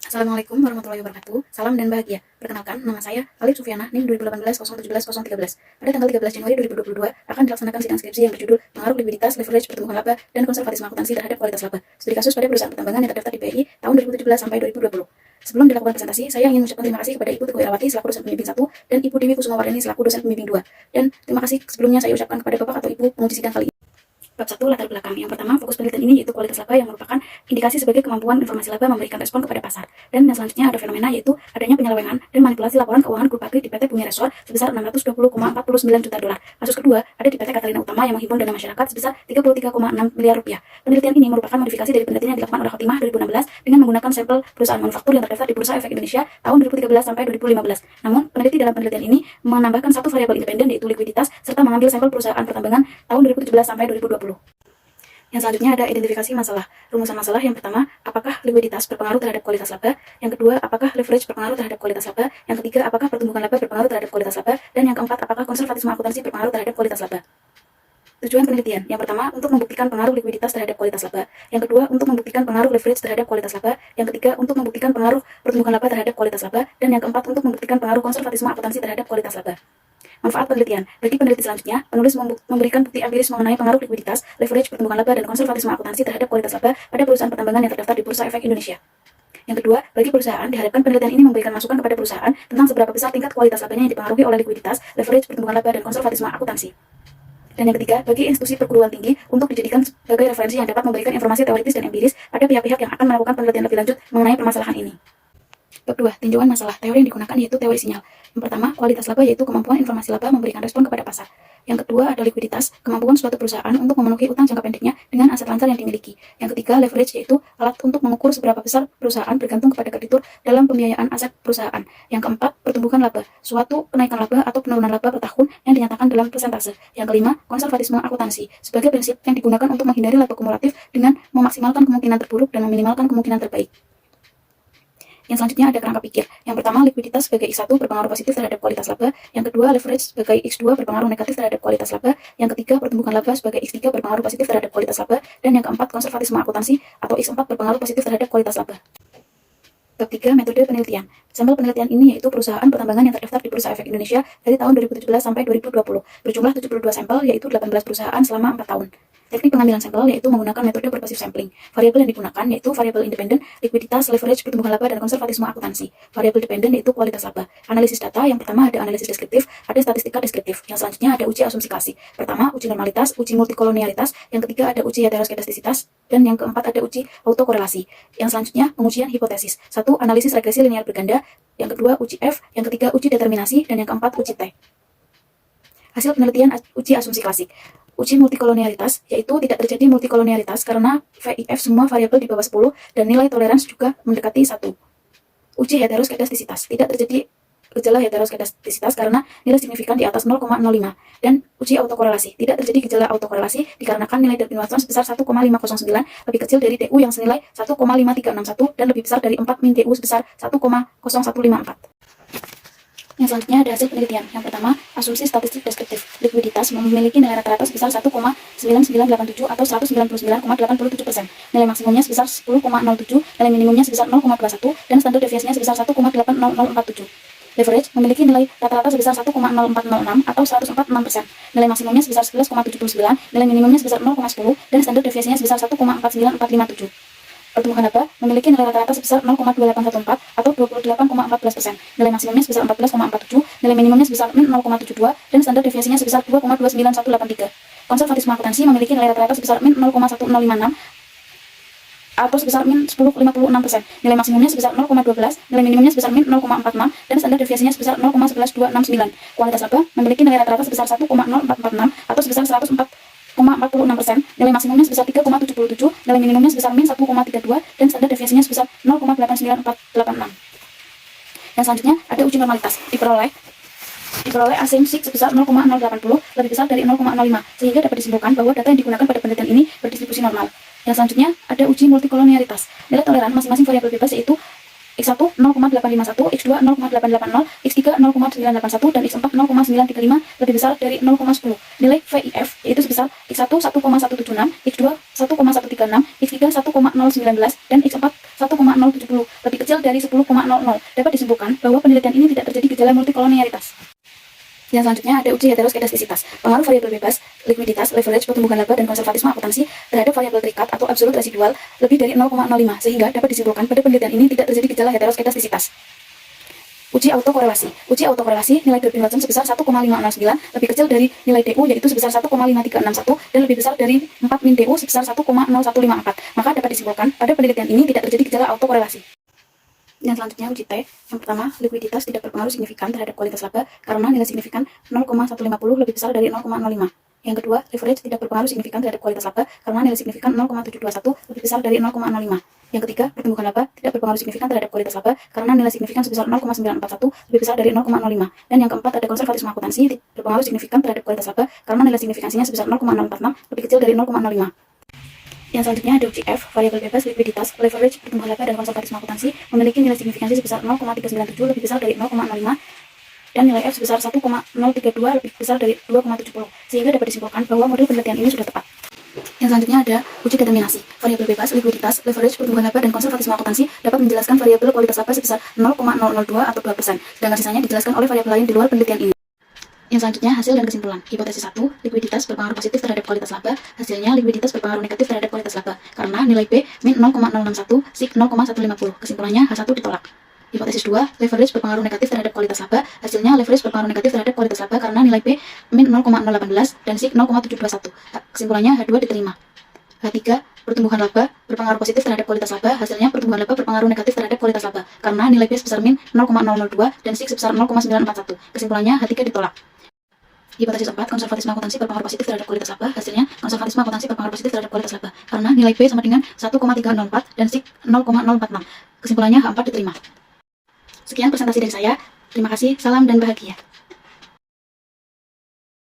Assalamualaikum warahmatullahi wabarakatuh. Salam dan bahagia. Perkenalkan, nama saya Alif Sufiana, NIM 2018-017-013. Pada tanggal 13 Januari 2022 akan dilaksanakan sidang skripsi yang berjudul Pengaruh Likuiditas, Leverage, Pertumbuhan Laba, dan Konservatisme Akuntansi terhadap Kualitas Laba. Studi kasus pada perusahaan pertambangan yang terdaftar di BRI tahun 2017 sampai 2020. Sebelum dilakukan presentasi, saya ingin mengucapkan terima kasih kepada Ibu Teguh Irawati selaku dosen pembimbing 1 dan Ibu Dewi Kusumawardani selaku dosen pembimbing 2. Dan terima kasih sebelumnya saya ucapkan kepada Bapak atau Ibu penguji sidang kali ini. Bab 1 latar belakang. Yang pertama, fokus penelitian ini yaitu kualitas laba yang merupakan indikasi sebagai kemampuan informasi laba memberikan respon kepada pasar. Dan yang selanjutnya ada fenomena yaitu adanya penyelewengan dan manipulasi laporan keuangan grup Agri di PT Bumi Resor sebesar 620,49 juta dolar. Kasus kedua ada di PT Katalina Utama yang menghimpun dana masyarakat sebesar 33,6 miliar rupiah. Penelitian ini merupakan modifikasi dari penelitian yang dilakukan oleh Khotimah 2016 dengan menggunakan sampel perusahaan manufaktur yang terdaftar di Bursa Efek Indonesia tahun 2013 sampai 2015. Namun, peneliti dalam penelitian ini menambahkan satu variabel independen yaitu likuiditas serta mengambil sampel perusahaan pertambangan tahun 2017 sampai 2020. Yang selanjutnya ada identifikasi masalah. Rumusan masalah yang pertama, apakah likuiditas berpengaruh terhadap kualitas laba? Yang kedua, apakah leverage berpengaruh terhadap kualitas laba? Yang ketiga, apakah pertumbuhan laba berpengaruh terhadap kualitas laba? Dan yang keempat, apakah konservatisme akuntansi berpengaruh terhadap kualitas laba? Tujuan penelitian. Yang pertama, untuk membuktikan pengaruh likuiditas terhadap kualitas laba. Yang kedua, untuk membuktikan pengaruh leverage terhadap kualitas laba. Yang ketiga, untuk membuktikan pengaruh pertumbuhan laba terhadap kualitas laba. Dan yang keempat, untuk membuktikan pengaruh konservatisme akuntansi terhadap kualitas laba. Manfaat penelitian. Bagi peneliti selanjutnya, penulis memberikan bukti empiris mengenai pengaruh likuiditas, leverage, pertumbuhan laba, dan konservatisme akuntansi terhadap kualitas laba pada perusahaan pertambangan yang terdaftar di Bursa Efek Indonesia. Yang kedua, bagi perusahaan, diharapkan penelitian ini memberikan masukan kepada perusahaan tentang seberapa besar tingkat kualitas labanya yang dipengaruhi oleh likuiditas, leverage, pertumbuhan laba, dan konservatisme akuntansi. Dan yang ketiga, bagi institusi perguruan tinggi untuk dijadikan sebagai referensi yang dapat memberikan informasi teoritis dan empiris pada pihak-pihak yang akan melakukan penelitian lebih lanjut mengenai permasalahan ini. Bab 2. Tinjauan masalah. Teori yang digunakan yaitu teori sinyal. Yang pertama, kualitas laba yaitu kemampuan informasi laba memberikan respon kepada pasar. Yang kedua, ada likuiditas, kemampuan suatu perusahaan untuk memenuhi utang jangka pendeknya dengan aset lancar yang dimiliki. Yang ketiga, leverage yaitu alat untuk mengukur seberapa besar perusahaan bergantung kepada kreditur dalam pembiayaan aset perusahaan. Yang keempat, pertumbuhan laba, suatu kenaikan laba atau penurunan laba per tahun yang dinyatakan dalam persentase. Yang kelima, konservatisme akuntansi, sebagai prinsip yang digunakan untuk menghindari laba kumulatif dengan memaksimalkan kemungkinan terburuk dan meminimalkan kemungkinan terbaik. Yang selanjutnya ada kerangka pikir. Yang pertama, likuiditas sebagai X1 berpengaruh positif terhadap kualitas laba. Yang kedua, leverage sebagai X2 berpengaruh negatif terhadap kualitas laba. Yang ketiga, pertumbuhan laba sebagai X3 berpengaruh positif terhadap kualitas laba. Dan yang keempat, konservatisme akuntansi atau X4 berpengaruh positif terhadap kualitas laba. Bab 3. Metode penelitian. Sampel penelitian ini yaitu perusahaan pertambangan yang terdaftar di Bursa Efek Indonesia dari tahun 2017 sampai 2020. Berjumlah 72 sampel yaitu 18 perusahaan selama 4 tahun. Teknik pengambilan sampel yaitu menggunakan metode berbasis sampling. Variabel yang digunakan yaitu variabel independen, likuiditas, leverage, pertumbuhan laba, dan konservatisme akuntansi. Variabel dependen yaitu kualitas laba. Analisis data, yang pertama ada analisis deskriptif, ada statistika deskriptif. Yang selanjutnya ada uji asumsi klasik. Pertama, uji normalitas, uji multikolonialitas. Yang ketiga ada uji heteroskedastisitas. Dan yang keempat ada uji autokorelasi. Yang selanjutnya pengujian hipotesis. 1. Analisis regresi linear berganda. Yang kedua uji F. Yang ketiga uji determinasi. Dan yang keempat uji T. Hasil penelitian uji asumsi klasik. Uji multikolonialitas, yaitu tidak terjadi multikolonialitas karena VIF semua variabel di bawah 10 dan nilai toleransi juga mendekati 1. Uji heteroskedastisitas, tidak terjadi gejala heteroskedastisitas karena nilai signifikan di atas 0,05. Dan uji autokorelasi, tidak terjadi gejala autokorelasi dikarenakan nilai Delphin Watson sebesar 1,509 lebih kecil dari DU yang senilai 1,5361 dan lebih besar dari 4 min DU sebesar 1,0154. Yang selanjutnya ada hasil penelitian. Yang pertama, asumsi statistik deskriptif. Likuiditas memiliki nilai rata-rata sebesar 1,9987 atau 199,87%. Nilai maksimumnya sebesar 10,07, nilai minimumnya sebesar 0,21, dan standar deviasinya sebesar 1,80047. Leverage memiliki nilai rata-rata sebesar 1,0406 atau 146%. Nilai maksimumnya sebesar 11,79, nilai minimumnya sebesar 0,10, dan standar deviasinya sebesar 1,49457. Pertumbuhan laba memiliki nilai rata-rata sebesar 0,2814 atau 28,14%. Nilai maksimumnya sebesar 14,47, nilai minimumnya sebesar min 0,72, dan standar deviasinya sebesar 2,29183. Konservatisme akuntansi memiliki nilai rata-rata sebesar min 0,1056 atau sebesar min 10,56%. Nilai maksimumnya sebesar 0,12, nilai minimumnya sebesar min 0,46, dan standar deviasinya sebesar 0,11269. Kualitas laba memiliki nilai rata-rata sebesar 1,0446 atau sebesar 104,46%, nilai maksimumnya sebesar 3,77, nilai minimumnya sebesar min 1,32, dan standar deviasinya sebesar 0,89486. Yang selanjutnya ada uji normalitas. Diperoleh asumsi sebesar 0,080 lebih besar dari 0,05, sehingga dapat disimpulkan bahwa data yang digunakan pada penelitian ini berdistribusi normal. Yang selanjutnya ada uji multikolonialitas. Nilai toleran masing-masing variabel bebas yaitu X1 0,851, X2 0,880, X3 0,981, dan X4 0,935 lebih besar dari 0,10. Nilai VIF yaitu sebesar X1 1,176, X2 1,136, X3 1,019, dan X4 1,070, lebih kecil dari 10,00. Dapat disimpulkan bahwa penelitian ini tidak terjadi gejala multikolonialitas. Yang selanjutnya ada uji heteroskedastisitas, pengaruh variabel bebas, likuiditas, leverage, pertumbuhan laba, dan konservatisme akuntansi terhadap variabel terikat atau absolut residual lebih dari 0,05, sehingga dapat disimpulkan pada penelitian ini tidak terjadi gejala heteroskedastisitas. Uji autokorelasi. Uji autokorelasi nilai Durbin Watson sebesar 1,509 lebih kecil dari nilai DU yaitu sebesar 1,5361 dan lebih besar dari 4 min DU sebesar 1,0154. Maka dapat disimpulkan pada penelitian ini tidak terjadi gejala autokorelasi. Yang selanjutnya uji T. Yang pertama, likuiditas tidak berpengaruh signifikan terhadap kualitas laba karena nilai signifikan 0,150 lebih besar dari 0,05. Yang kedua, leverage tidak berpengaruh signifikan terhadap kualitas laba karena nilai signifikan 0,721 lebih besar dari 0,05. Yang ketiga, pertumbuhan laba tidak berpengaruh signifikan terhadap kualitas laba karena nilai signifikan sebesar 0,941 lebih besar dari 0,05. Dan yang keempat, ada konservatisme akuntansi berpengaruh signifikan terhadap kualitas laba karena nilai signifikansinya sebesar 0,046 lebih kecil dari 0,05. Yang selanjutnya ada uji F, variabel bebas, likuiditas, leverage, pertumbuhan laba, dan konservatisme akuntansi memiliki nilai signifikansi sebesar 0,397 lebih besar dari 0,05 dan nilai F sebesar 1,032 lebih besar dari 2,70, sehingga dapat disimpulkan bahwa model penelitian ini sudah tepat. Yang selanjutnya ada uji determinasi, variabel bebas, likuiditas, leverage, pertumbuhan laba, dan konservatisme akuntansi dapat menjelaskan variabel kualitas laba sebesar 0,002 atau 2%, sedangkan sisanya dijelaskan oleh variabel lain di luar penelitian ini. Yang selanjutnya, hasil dan kesimpulan. Hipotesis 1, likuiditas berpengaruh positif terhadap kualitas laba. Hasilnya, likuiditas berpengaruh negatif terhadap kualitas laba, karena nilai P min 0,061, SIG 0,150. Kesimpulannya, H1 ditolak. Hipotesis 2, leverage berpengaruh negatif terhadap kualitas laba. Hasilnya, leverage berpengaruh negatif terhadap kualitas laba karena nilai P min 0,018 dan SIG 0,721. Kesimpulannya, H2 diterima. H3, pertumbuhan laba berpengaruh positif terhadap kualitas laba. Hasilnya, pertumbuhan laba berpengaruh negatif terhadap kualitas laba karena nilai P sebesar min 0,002 dan SIG sebesar 0,941. Kesimpulannya, H3 ditolak. Hipotesis 4, konservatisme akuntansi berpengaruh positif terhadap kualitas laba. Hasilnya, konservatisme akuntansi berpengaruh positif terhadap kualitas laba karena nilai P sama dengan 1,304 dan SIG 0,046. Kesimpulannya, H4 diterima. Sekian presentasi dari saya. Terima kasih, salam dan bahagia.